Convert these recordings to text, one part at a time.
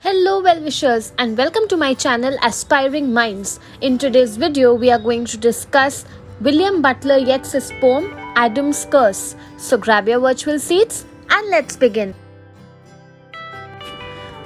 Hello well-wishers and welcome to my channel Aspiring Minds. In today's video, we are going to discuss William Butler Yeats' poem Adam's Curse. So grab your virtual seats and let's begin.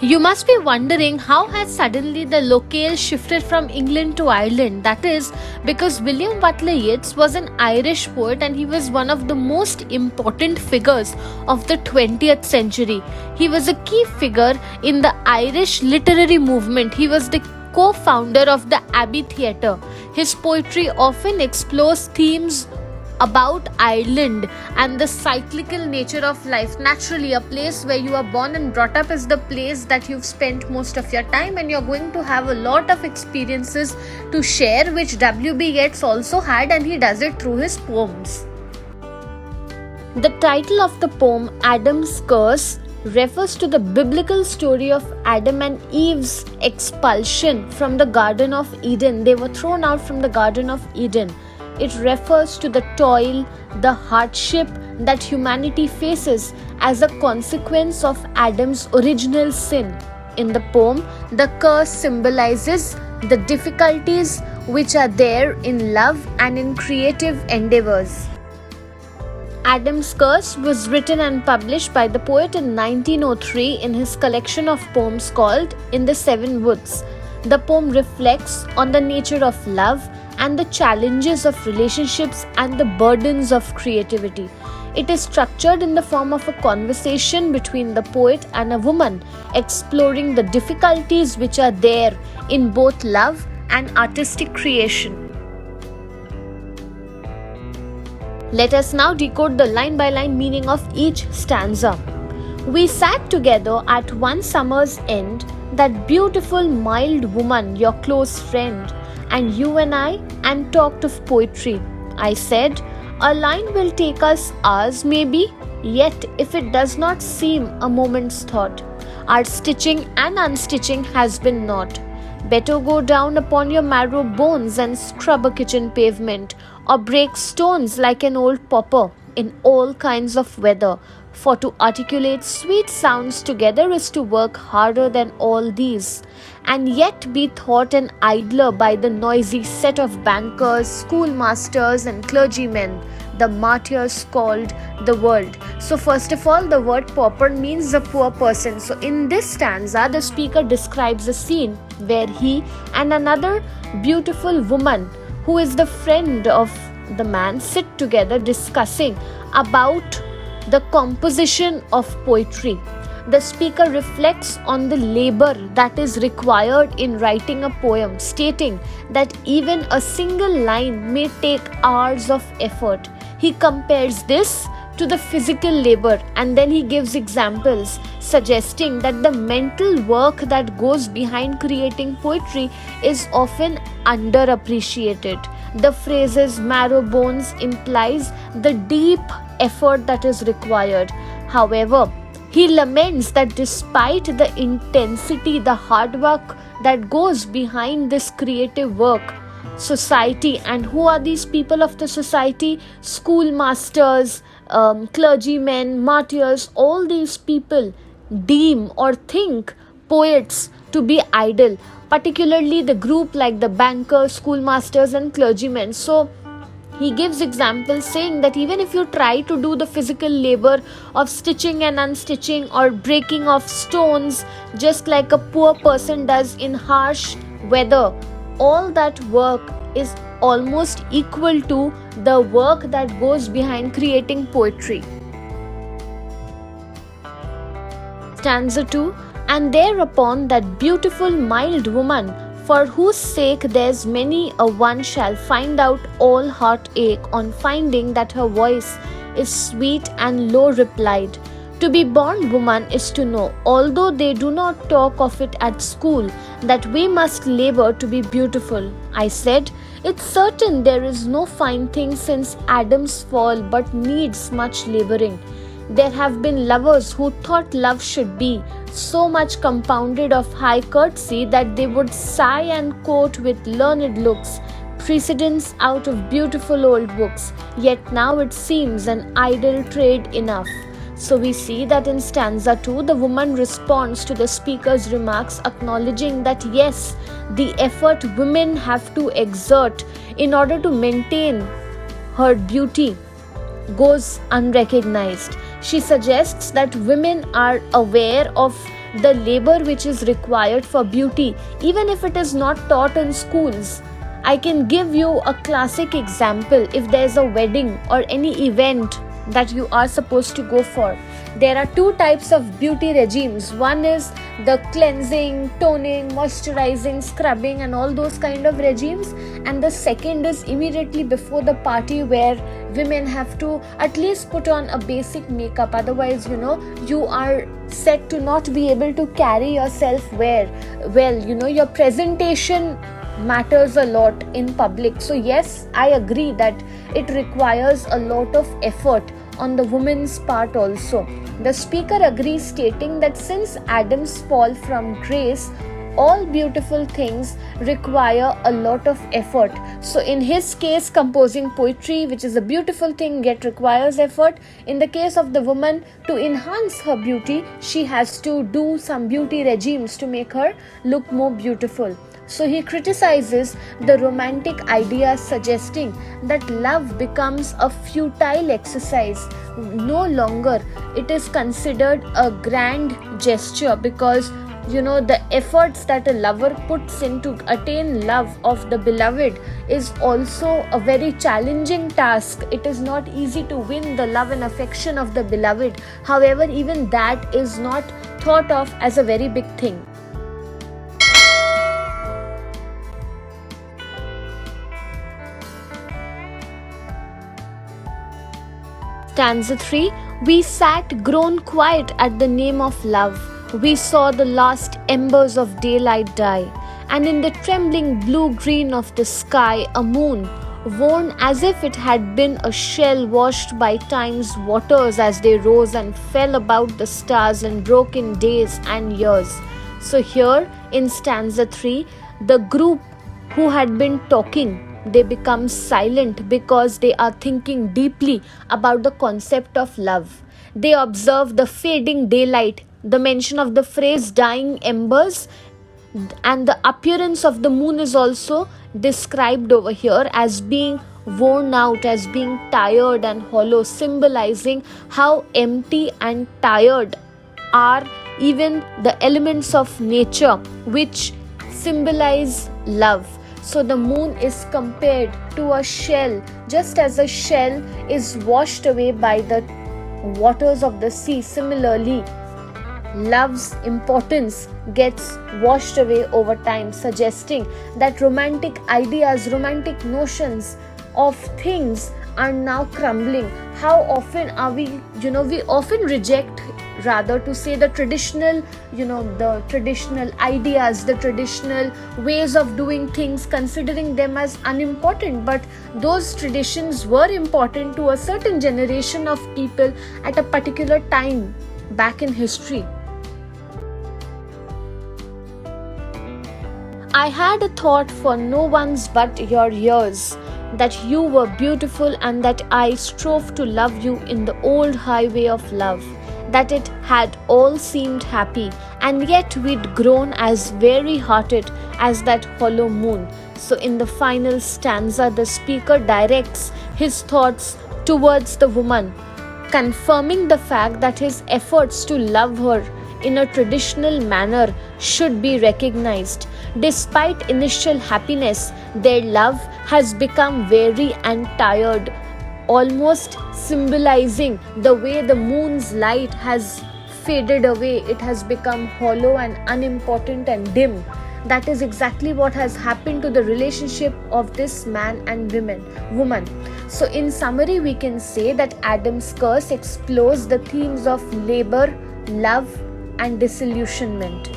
You must be wondering how has suddenly the locale shifted from England to Ireland. That is because William Butler Yeats was an Irish poet and he was one of the most important figures of the 20th century. He was a key figure in the Irish literary movement. He was the co-founder of the Abbey Theatre. His poetry often explores themes about Ireland and the cyclical nature of life. Naturally, a place where you are born and brought up is the place that you've spent most of your time, and you're going to have a lot of experiences to share, which W.B. Yeats also had, and he does it through his poems. The title of the poem, Adam's Curse, refers to the biblical story of Adam and Eve's expulsion from the Garden of Eden. They were thrown out from the Garden of Eden. It refers to the toil, the hardship that humanity faces as a consequence of Adam's original sin. In the poem, the curse symbolizes the difficulties which are there in love and in creative endeavors. Adam's Curse was written and published by the poet in 1903 in his collection of poems called In the Seven Woods. The poem reflects on the nature of love and the challenges of relationships and the burdens of creativity. It is structured in the form of a conversation between the poet and a woman, exploring the difficulties which are there in both love and artistic creation. Let us now decode the line-by-line meaning of each stanza. We sat together at one summer's end, that beautiful mild woman, your close friend, and you and I, and talked of poetry. I said, a line will take us hours maybe, yet if it does not seem a moment's thought, our stitching and unstitching has been naught. Better go down upon your marrow bones and scrub a kitchen pavement, or break stones like an old pauper in all kinds of weather. For to articulate sweet sounds together is to work harder than all these, and yet be thought an idler by the noisy set of bankers, schoolmasters, and clergymen, the martyrs called the world. So first of all, the word pauper means a poor person. So in this stanza, the speaker describes a scene where he and another beautiful woman, who is the friend of the man, sit together discussing about the composition of poetry. The speaker reflects on the labor that is required in writing a poem, stating that even a single line may take hours of effort. He compares this to the physical labor, and then he gives examples suggesting that the mental work that goes behind creating poetry is often underappreciated. The phrases marrow bones implies the deep effort that is required. However, he laments that despite the intensity, the hard work that goes behind this creative work, society, and who are these people of the society? Schoolmasters, clergymen, martyrs, all these people deem or think poets to be idle, particularly the group like the bankers, schoolmasters, and clergymen. So he gives examples saying that even if you try to do the physical labor of stitching and unstitching or breaking of stones, just like a poor person does in harsh weather, all that work is almost equal to the work that goes behind creating poetry. Stanza 2. And thereupon that beautiful mild woman, for whose sake there's many a one shall find out all heartache on finding that her voice is sweet and low replied. To be born woman is to know, although they do not talk of it at school, that we must labor to be beautiful. I said, it's certain there is no fine thing since Adam's fall, but needs much laboring. There have been lovers who thought love should be so much compounded of high courtesy that they would sigh and quote with learned looks precedents out of beautiful old books. Yet now it seems an idle trade enough. So we see that in stanza 2, the woman responds to the speaker's remarks, acknowledging that yes, the effort women have to exert in order to maintain her beauty goes unrecognized. She suggests that women are aware of the labor which is required for beauty, even if it is not taught in schools. I can give you a classic example. If there is a wedding or any event that you are supposed to go for, there are two types of beauty regimes. One is the cleansing, toning, moisturizing, scrubbing and all those kind of regimes, and the second is immediately before the party, where women have to at least put on a basic makeup, otherwise you are said to not be able to carry yourself well. Your presentation matters a lot in public. So yes, I agree that it requires a lot of effort on the woman's part also. The speaker agrees, stating that since Adam's fall from grace, all beautiful things require a lot of effort. So in his case, composing poetry, which is a beautiful thing, yet requires effort. In the case of the woman, to enhance her beauty, she has to do some beauty regimes to make her look more beautiful. So he criticizes the romantic ideas, suggesting that love becomes a futile exercise. No longer it is considered a grand gesture, because the efforts that a lover puts in to attain love of the beloved is also a very challenging task. It is not easy to win the love and affection of the beloved. However, even that is not thought of as a very big thing. Stanza 3. We sat grown quiet at the name of love. We saw the last embers of daylight die, and in the trembling blue-green of the sky, a moon, worn as if it had been a shell washed by time's waters as they rose and fell about the stars and broke in days and years. So here in stanza 3, the group who had been talking, they become silent because they are thinking deeply about the concept of love. They observe the fading daylight, the mention of the phrase dying embers, and the appearance of the moon is also described over here as being worn out, as being tired and hollow, symbolizing how empty and tired are even the elements of nature which symbolize love. So the moon is compared to a shell, just as a shell is washed away by the waters of the sea. Similarly, love's importance gets washed away over time, suggesting that romantic ideas, romantic notions of things are now crumbling. How often are we often reject, rather to say, the traditional ideas, the traditional ways of doing things, considering them as unimportant. But those traditions were important to a certain generation of people at a particular time back in history. I had a thought for no one's but your ears, that you were beautiful and that I strove to love you in the old highway of love, that it had all seemed happy, and yet we'd grown as weary-hearted as that hollow moon. So in the final stanza, the speaker directs his thoughts towards the woman, confirming the fact that his efforts to love her in a traditional manner should be recognized. Despite initial happiness, their love has become weary and tired, almost symbolizing the way the moon's light has faded away. It has become hollow and unimportant and dim. That is exactly what has happened to the relationship of this man and woman. So in summary, we can say that Adam's curse explores the themes of labor, love, and disillusionment.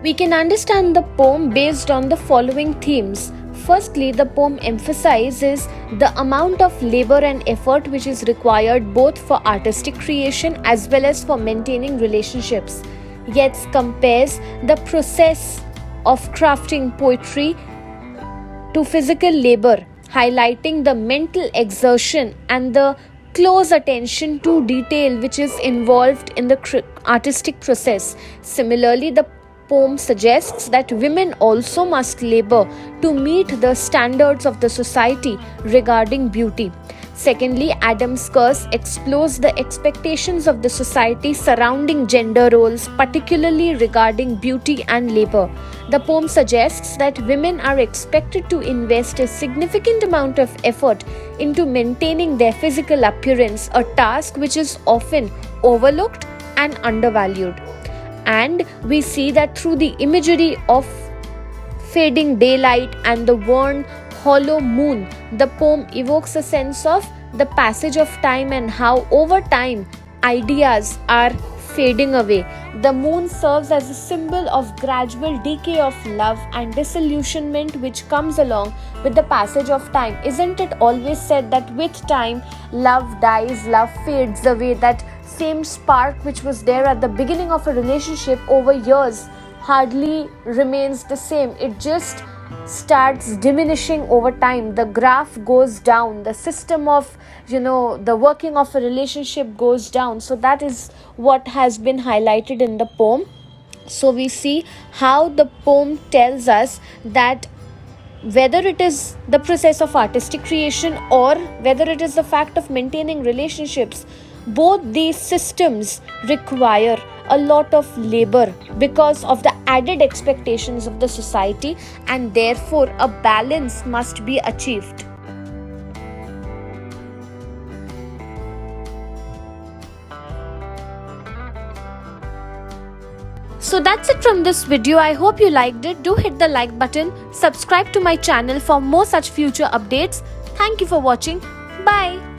We can understand the poem based on the following themes. Firstly, the poem emphasizes the amount of labor and effort which is required both for artistic creation as well as for maintaining relationships. Yet compares the process of crafting poetry to physical labor, highlighting the mental exertion and the close attention to detail which is involved in the artistic process. Similarly, the poem suggests that women also must labor to meet the standards of the society regarding beauty. Secondly, Adam's curse explores the expectations of the society surrounding gender roles, particularly regarding beauty and labor. The poem suggests that women are expected to invest a significant amount of effort into maintaining their physical appearance, a task which is often overlooked and undervalued. And we see that through the imagery of fading daylight and the worn, hollow moon, the poem evokes a sense of the passage of time and how over time ideas are fading away. The moon serves as a symbol of gradual decay of love and disillusionment which comes along with the passage of time. Isn't it always said that with time, love dies, love fades away? That same spark which was there at the beginning of a relationship over years hardly remains the same. It just starts diminishing over time. The graph goes down, the system of the working of a relationship goes down. So that is what has been highlighted in the poem. So we see how the poem tells us that whether it is the process of artistic creation or whether it is the fact of maintaining relationships, both these systems require a lot of labor because of the added expectations of the society, and therefore a balance must be achieved. So that's it from this video. I hope you liked it. Do hit the like button, subscribe to my channel for more such future updates. Thank you for watching. Bye.